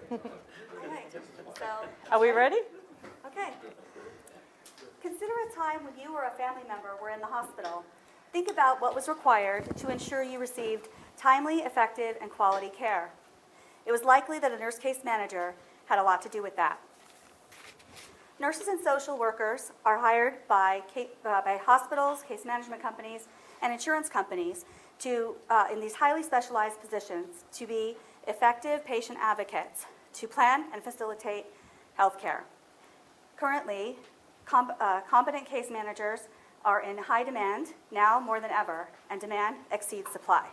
right. So, Are we ready? okay. Consider a time when you or a family member were in the hospital. Think about what was required to ensure you received timely, effective, and quality care. It was likely that a nurse case manager had a lot to do with that. Nurses and social workers are hired by hospitals, case management companies, and insurance companies to, in these highly specialized positions, to be effective patient advocates, to plan and facilitate health care. Currently, competent case managers are in high demand, now more than ever, and demand exceeds supply.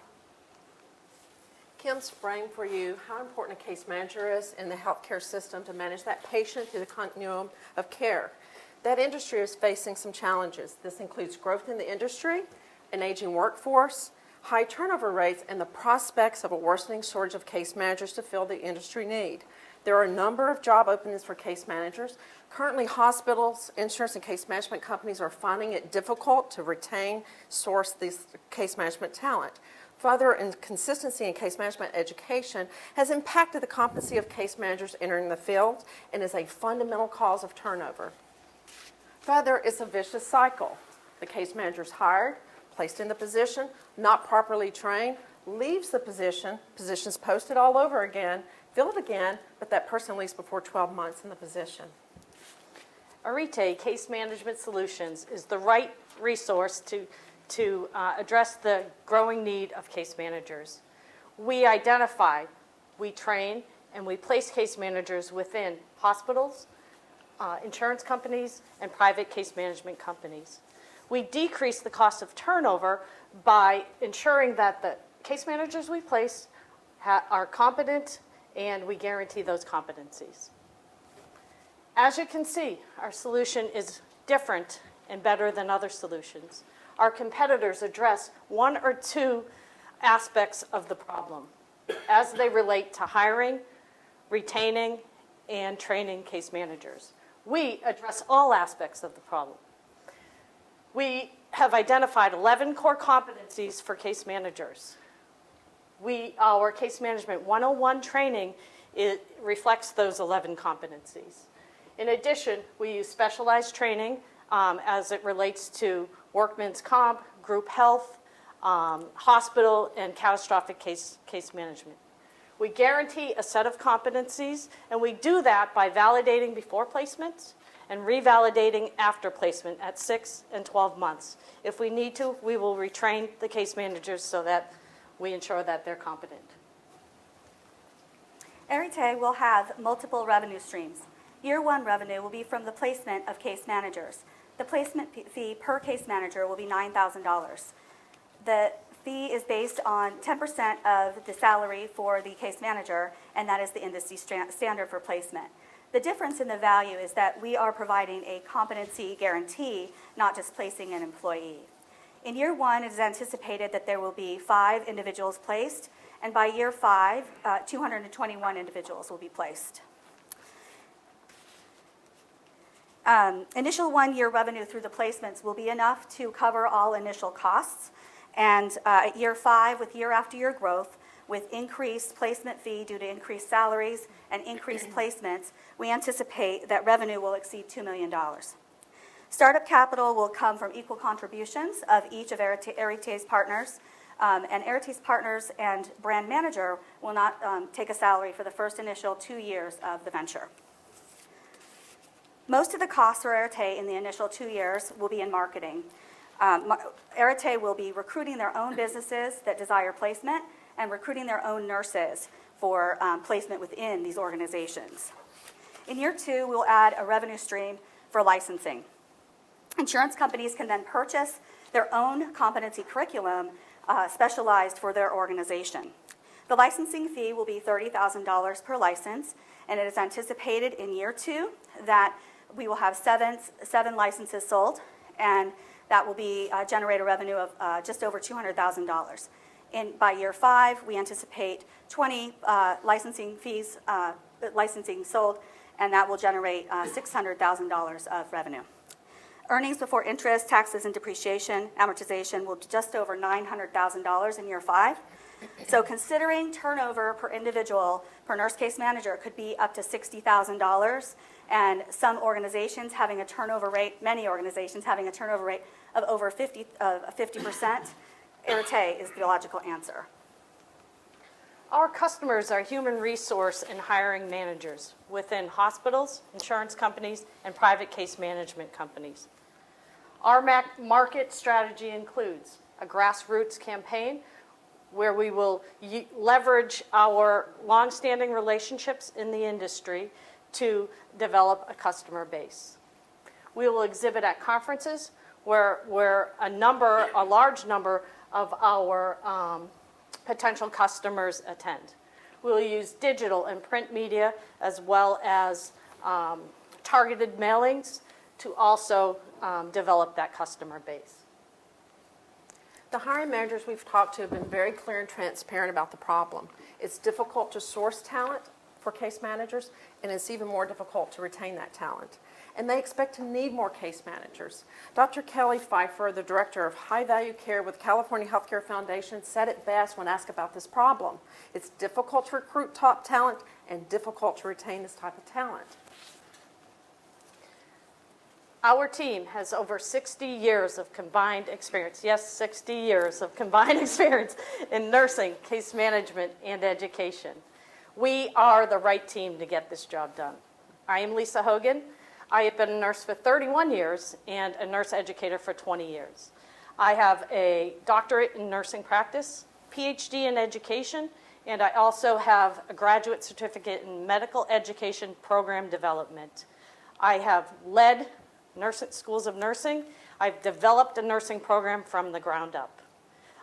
Kim's framed for you how important a case manager is in the healthcare system to manage that patient through the continuum of care. That industry is facing some challenges. This includes growth in the industry, an aging workforce, high turnover rates, and the prospects of a worsening shortage of case managers to fill the industry need. There are a number of job openings for case managers. Currently, hospitals, insurance, and case management companies are finding it difficult to retain, source this case management talent. Further inconsistency in case management education has impacted the competency of case managers entering the field and is a fundamental cause of turnover. Further, it's a vicious cycle. The case manager is hired, placed in the position, not properly trained, leaves the position, positions posted all over again, filled again, but that person leaves before 12 months in the position. Arete Case Management Solutions is the right resource to address the growing need of case managers. We identify, we train, and we place case managers within hospitals, insurance companies, and private case management companies. We decrease the cost of turnover by ensuring that the case managers we place are competent, and we guarantee those competencies. As you can see, our solution is different and better than other solutions. Our competitors address one or two aspects of the problem as they relate to hiring, retaining, and training case managers. We address all aspects of the problem. We have identified 11 core competencies for case managers. Our Case Management 101 training reflects those 11 competencies. In addition, we use specialized training as it relates to workman's comp, group health, hospital, and catastrophic case management. We guarantee a set of competencies, and we do that by validating before placement and revalidating after placement at 6 and 12 months. If we need to, we will retrain the case managers so that we ensure that they're competent. Arete will have multiple revenue streams. Year one revenue will be from the placement of case managers. The placement fee per case manager will be $9,000. The fee is based on 10% of the salary for the case manager, and that is the industry standard for placement. The difference in the value is that we are providing a competency guarantee, not just placing an employee. In year one, it is anticipated that there will be 5 individuals placed, and by year 5, 221 individuals will be placed. Initial 1-year revenue through the placements will be enough to cover all initial costs, and at year 5, with year after year growth, with increased placement fee due to increased salaries and increased placements, we anticipate that revenue will exceed $2 million. Startup capital will come from equal contributions of each of Arete's partners, and Arete's partners and brand manager will not take a salary for the first initial 2 years of the venture. Most of the costs for Arete in the initial 2 years will be in marketing. Arete will be recruiting their own businesses that desire placement and recruiting their own nurses for placement within these organizations. In year 2, we'll add a revenue stream for licensing. Insurance companies can then purchase their own competency curriculum specialized for their organization. The licensing fee will be $30,000 per license, and it is anticipated in year 2 that we will have seven licenses sold, and that will be generate a revenue of just over $200,000. By year 5, we anticipate 20 licensing sold, and that will generate $600,000 of revenue. Earnings before interest, taxes, and depreciation, amortization will be just over $900,000 in year 5, So considering turnover per individual, per nurse case manager, could be up to $60,000, and some organizations having a turnover rate, many organizations having a turnover rate of over 50%, Arete is the logical answer. Our customers are human resource and hiring managers within hospitals, insurance companies, and private case management companies. Our market strategy includes a grassroots campaign where we will leverage our longstanding relationships in the industry to develop a customer base. We will exhibit at conferences where a large number of our potential customers attend. We'll use digital and print media as well as targeted mailings to also develop that customer base. The hiring managers we've talked to have been very clear and transparent about the problem. It's difficult to source talent for case managers, and it's even more difficult to retain that talent. And they expect to need more case managers. Dr. Kelly Pfeiffer, the Director of High Value Care with California Healthcare Foundation, said it best when asked about this problem. It's difficult to recruit top talent and difficult to retain this type of talent. Our team has over 60 years of combined experience, yes, 60 years of combined experience in nursing, case management, and education. We are the right team to get this job done. I am Lisa Hogan. I have been a nurse for 31 years and a nurse educator for 20 years. I have a doctorate in nursing practice, PhD in education, and I also have a graduate certificate in medical education program development. I have led schools of nursing. I've developed a nursing program from the ground up.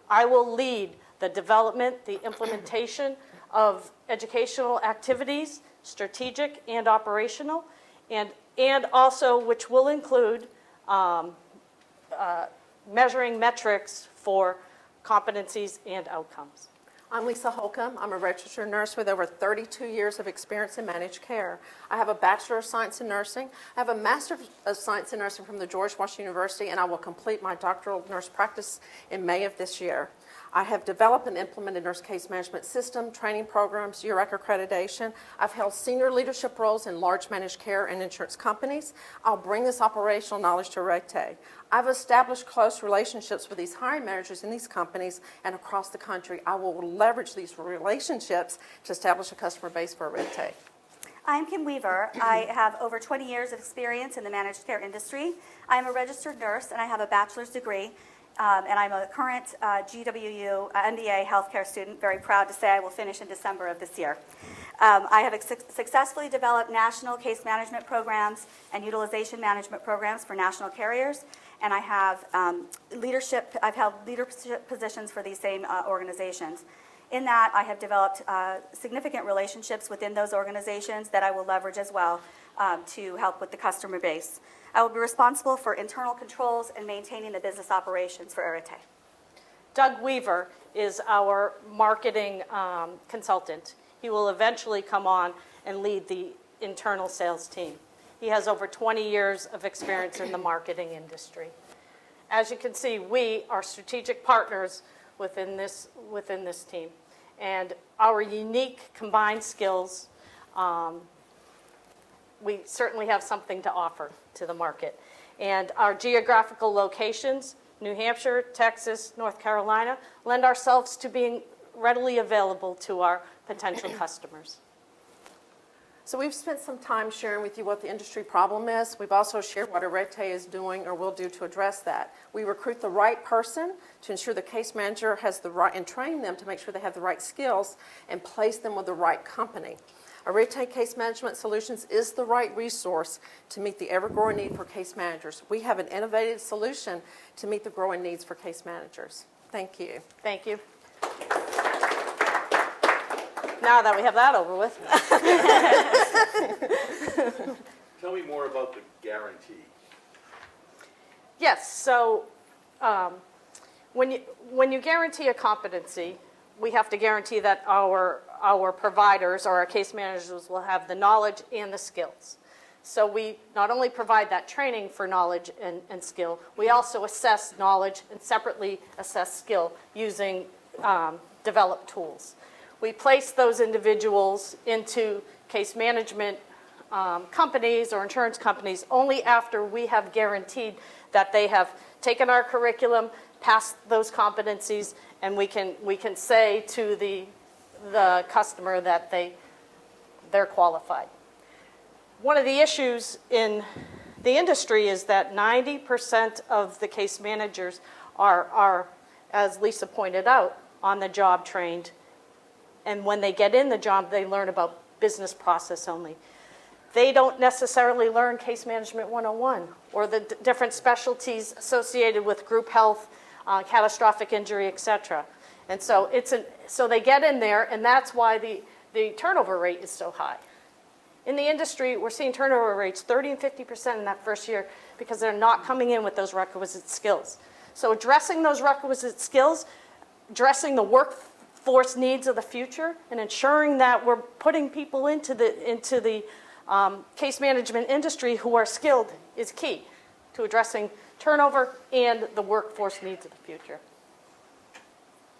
I will lead the development, the implementation of educational activities, strategic and operational, and also which will include measuring metrics for competencies and outcomes. I'm Lisa Holcomb. I'm a registered nurse with over 32 years of experience in managed care. I have a Bachelor of Science in Nursing. I have a Master of Science in Nursing from the George Washington University, and I will complete my doctoral nurse practice in May of this year. I have developed and implemented nurse case management system, training programs, UREC accreditation. I've held senior leadership roles in large managed care and insurance companies. I'll bring this operational knowledge to Arete. I've established close relationships with these hiring managers in these companies and across the country. I will leverage these relationships to establish a customer base for Arete. I'm Kim Weaver. I have over 20 years of experience in the managed care industry. I'm a registered nurse and I have a bachelor's degree. And I'm a current GWU MBA healthcare student, very proud to say I will finish in December of this year. I have successfully developed national case management programs and utilization management programs for national carriers, and I have I've held leadership positions for these same organizations. In that, I have developed significant relationships within those organizations that I will leverage as well to help with the customer base. I will be responsible for internal controls and maintaining the business operations for Arete. Doug Weaver is our marketing consultant. He will eventually come on and lead the internal sales team. He has over 20 years of experience in the marketing industry. As you can see, we are strategic partners within this team. And our unique combined skills, we certainly have something to offer to the market. And our geographical locations, New Hampshire, Texas, North Carolina, lend ourselves to being readily available to our potential customers. So we've spent some time sharing with you what the industry problem is. We've also shared what Arete is doing or will do to address that. We recruit the right person to ensure the case manager has the right, and train them to make sure they have the right skills and place them with the right company. Arete Case Management Solutions is the right resource to meet the ever-growing need for case managers. We have an innovative solution to meet the growing needs for case managers. Thank you. Thank you. Now that we have that over with. Tell me more about the guarantee. Yes, so when you guarantee a competency, we have to guarantee that our providers or our case managers will have the knowledge and the skills. So we not only provide that training for knowledge and skill, we also assess knowledge and separately assess skill using develop tools. We place those individuals into case management companies or insurance companies only after we have guaranteed that they have taken our curriculum, passed those competencies, and we can say to the customer that they're qualified. One of the issues in the industry is that 90% of the case managers are, as Lisa pointed out, on the job trained. And when they get in the job, they learn about business process only. They don't necessarily learn case management 101 or the different specialties associated with group health, catastrophic injury, et cetera. And so so they get in there, and that's why the turnover rate is so high. In the industry, we're seeing turnover rates 30 and 50% in that first year because they're not coming in with those requisite skills. So addressing those requisite skills, addressing the workforce needs of the future, and ensuring that we're putting people into the case management industry who are skilled is key to addressing turnover and the workforce needs of the future.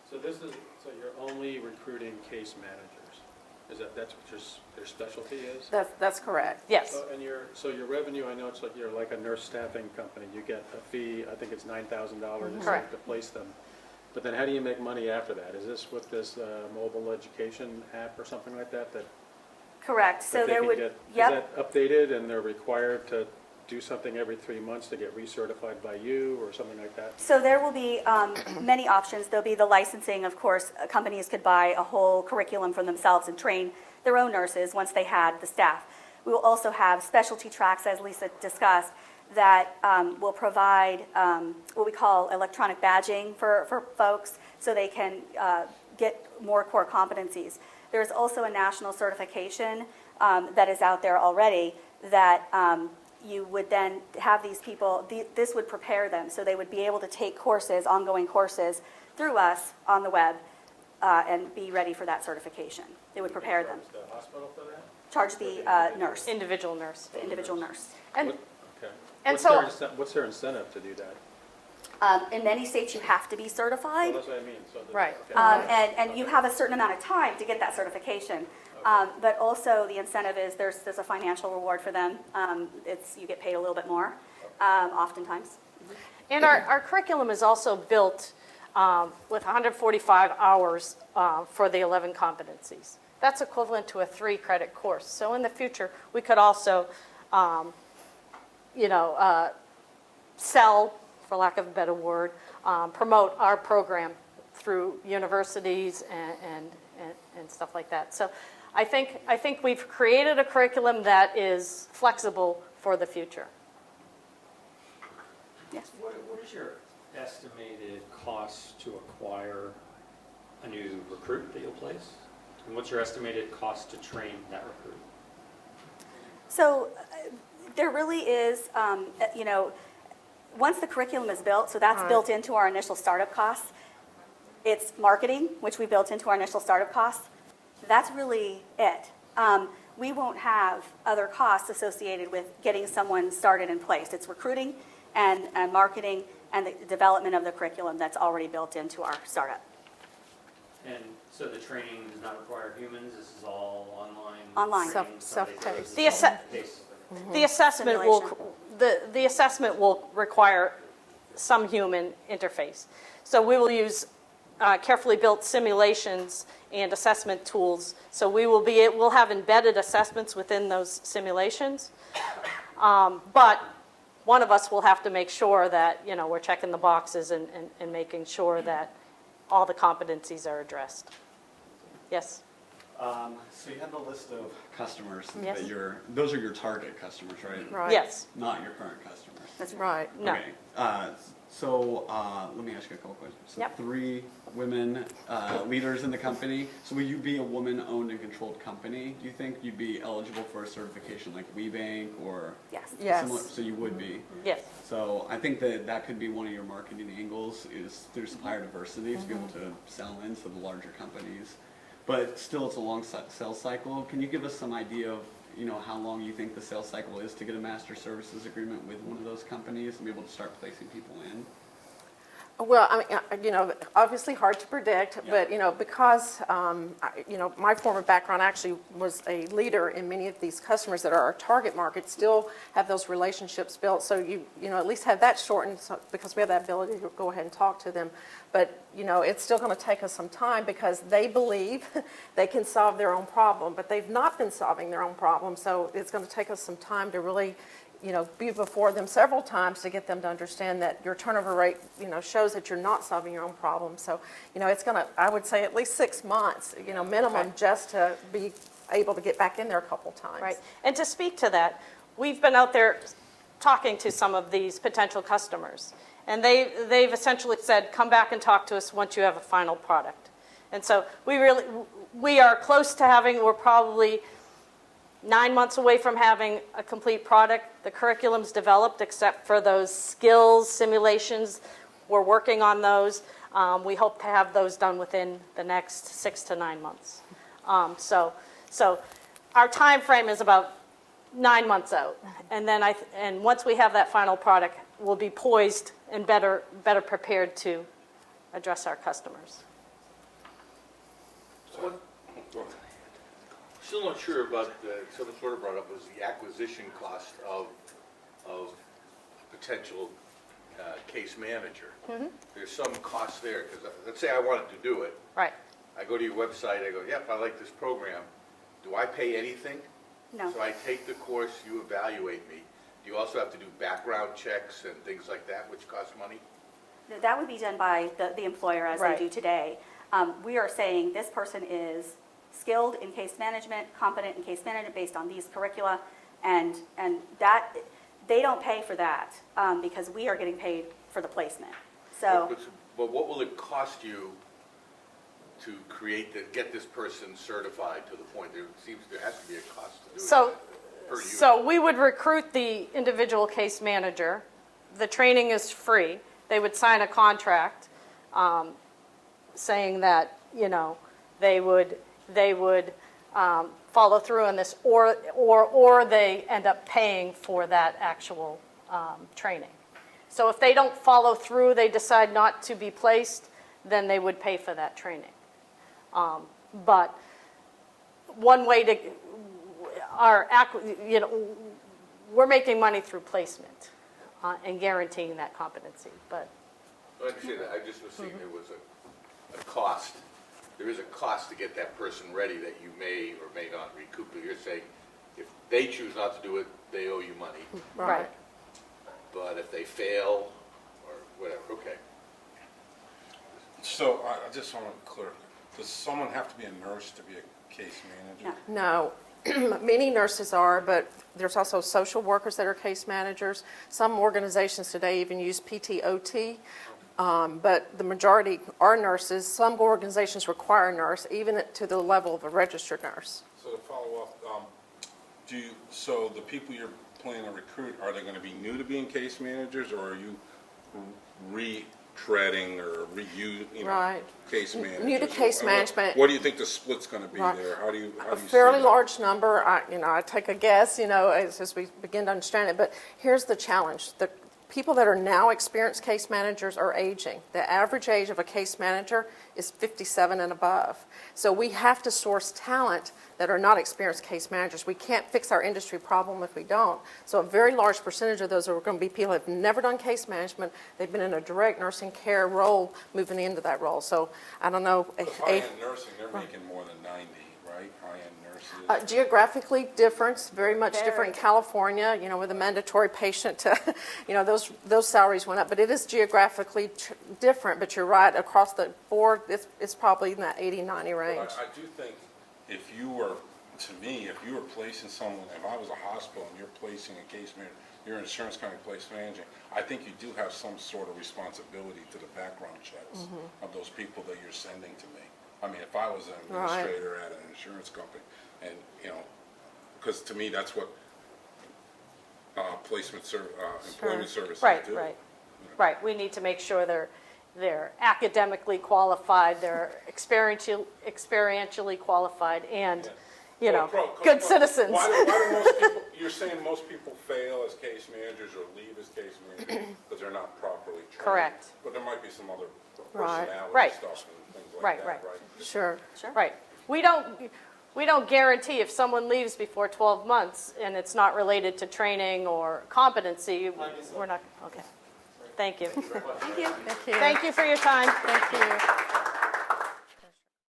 So so you're only recruiting case managers? That's what their specialty is? That's correct. Yes. So your revenue, I know it's like you're like a nurse staffing company. You get a fee, I think it's $9,000 Correct. to place them. But then how do you make money after that? Is this with this mobile education app or something like that? Correct. So that they there can would, get, yep. Is that updated and they're required to do something every 3 months to get recertified by you or something like that? So there will be many options. There'll be the licensing, of course. Companies could buy a whole curriculum for themselves and train their own nurses once they had the staff. We will also have specialty tracks, as Lisa discussed, that will provide what we call electronic badging for folks so they can get more core competencies. There's also a national certification that is out there already that you would then have these people, this would prepare them so they would be able to take courses, ongoing courses through us on the web and be ready for that certification. It would prepare them. Charge the hospital for that? Charge the nurse, Individual nurse. the individual nurse. And, Okay. and What's their incentive to do that? In many states, you have to be Well, certified. that's what I mean. So Right. okay. And you have a certain amount of time to get that certification. But also the incentive is there's a financial reward for them. You get paid a little bit more, oftentimes. and our curriculum is also built with 145 hours for the 11 competencies. That's equivalent to a 3-credit course. So in the future, we could also, sell, for lack of a better word, promote our program through universities and stuff like that. So I think we've created a curriculum that is flexible for the future. Yes. What is your estimated cost to acquire a new recruit that you'll place? And what's your estimated cost to train that recruit? So there really is, once the curriculum is built, so that's built into our initial startup costs. It's marketing, which we built into our initial startup costs. That's really it. We won't have other costs associated with getting someone started in place. It's recruiting and marketing and the development of the curriculum that's already built into our startup. And so the training does not require humans, this is all online? Online. training, somebody Self-paced. does The self-paced. The assessment the assessment will require some human interface. So we will use carefully built simulations and assessment tools. So we'll have embedded assessments within those simulations. But one of us will have to make sure that we're checking the boxes and making sure that all the competencies are addressed. Yes. So you have the list of customers Yes. that those are your target customers, right? Right. Yes. Not your current customers. That's right. No. Okay. So let me ask you a couple questions. So Yep. 3 women leaders in the company. So will you be a woman-owned and controlled company? Do you think you'd be eligible for a certification like WeBank or Yes. Yes. similar? So you would be. Yes. So I think that could be one of your marketing angles is through supplier diversity to be able to sell into the larger companies. But still, it's a long sales cycle. Can you give us some idea of how long you think the sales cycle is to get a master services agreement with one of those companies and be able to start placing people in? Well, I mean, obviously hard to predict, but, because, my former background actually was a leader in many of these customers that are our target market, still have those relationships built. So you at least have that shortened because we have that ability to go ahead and talk to them. But, it's still going to take us some time because they believe they can solve their own problem, but they've not been solving their own problem. So it's going to take us some time to really be before them several times to get them to understand that your turnover rate, shows that you're not solving your own problem. So, it's going to, I would say, at least 6 months, minimum, Right. just to be able to get back in there a couple times. Right. And to speak to that, we've been out there talking to some of these potential customers, and they've essentially said, come back and talk to us once you have a final product. And so we are close to we're probably 9 months away from having a complete product. The curriculum's developed except for those skills simulations. We're working on those. We hope to have those done within the next 6 to 9 months. So our time frame is about 9 months out. And then and once we have that final product, we'll be poised and better prepared to address our customers. Still not sure about, someone sort of brought up, was the acquisition cost of a potential case manager. There's some cost there, because let's say I wanted to do it. Right. I go to your website, I go, yep, I like this program. Do I pay anything? No. So I take the course, you evaluate me. Do you also have to do background checks and things like that, which cost money? That would be done by the employer as Right. they do today. We are saying this person is skilled in case management, competent in case management based on these curricula, and that, they don't pay for that because we are getting paid for the placement. So, But what will it cost you to get this person certified to the point, there has to be a cost to do it per unit. So we would recruit the individual case manager. The training is free. They would sign a contract saying that, they would follow through on this, or they end up paying for that actual training. So if they don't follow through, they decide not to be placed, then they would pay for that training. But one way to, we're making money through placement and guaranteeing that competency. But I understand that. I just was seeing there was a cost. There is a cost to get that person ready that you may or may not recoup. You're saying if they choose not to do it, they owe you money. right. But if they fail or whatever, okay. So I just want to clear, does someone have to be a nurse to be a case manager? no. No, many nurses are, but there's also social workers that are case managers. Some organizations today even use PTOT, but the majority are nurses. Some organizations require a nurse, even to the level of a registered nurse. So to follow up, so the people you're planning to recruit, are they going to be new to being case managers, or are you retreading or Right. case managers? New to case management. What do you think the split's going to be Right. there? How do you A see fairly that? large number. I take a guess, as we begin to understand it. But here's the challenge: the people that are now experienced case managers are aging. The average age of a case manager is 57 and above. So we have to source talent that are not experienced case managers. We can't fix our industry problem if we don't. So a very large percentage of those are going to be people who have never done case management. They've been in a direct nursing care role, moving into that role. So I don't know. High-end nursing, they're making more than 90, right? High-end nurses. Geographically different, very much Very different in California, with a mandatory patient to, those salaries went up. But it is geographically different. But you're right, across the board, it's probably in that 80, 90 range. I do think if you were placing someone, if I was a hospital and you're placing a case manager, your insurance company place managing, I think you do have some sort of responsibility to the background checks of those people that you're sending to me. I mean, if I was an administrator at an insurance company, and, because to me, that's what employment services Right, do. right, right. We need to make sure they're academically qualified, they're experientially qualified, and good citizens. Why do most people, you're saying most people fail as case managers or leave as case managers because they're not properly trained? Correct. But there might be some other Right. personality Right. stuff and things like Right, that, right. right? Sure. Right. We don't guarantee if someone leaves before 12 months and it's not related to training or competency, we're not, okay. Thank you. Thank you. Thank you. Thank you for your time. Thank you.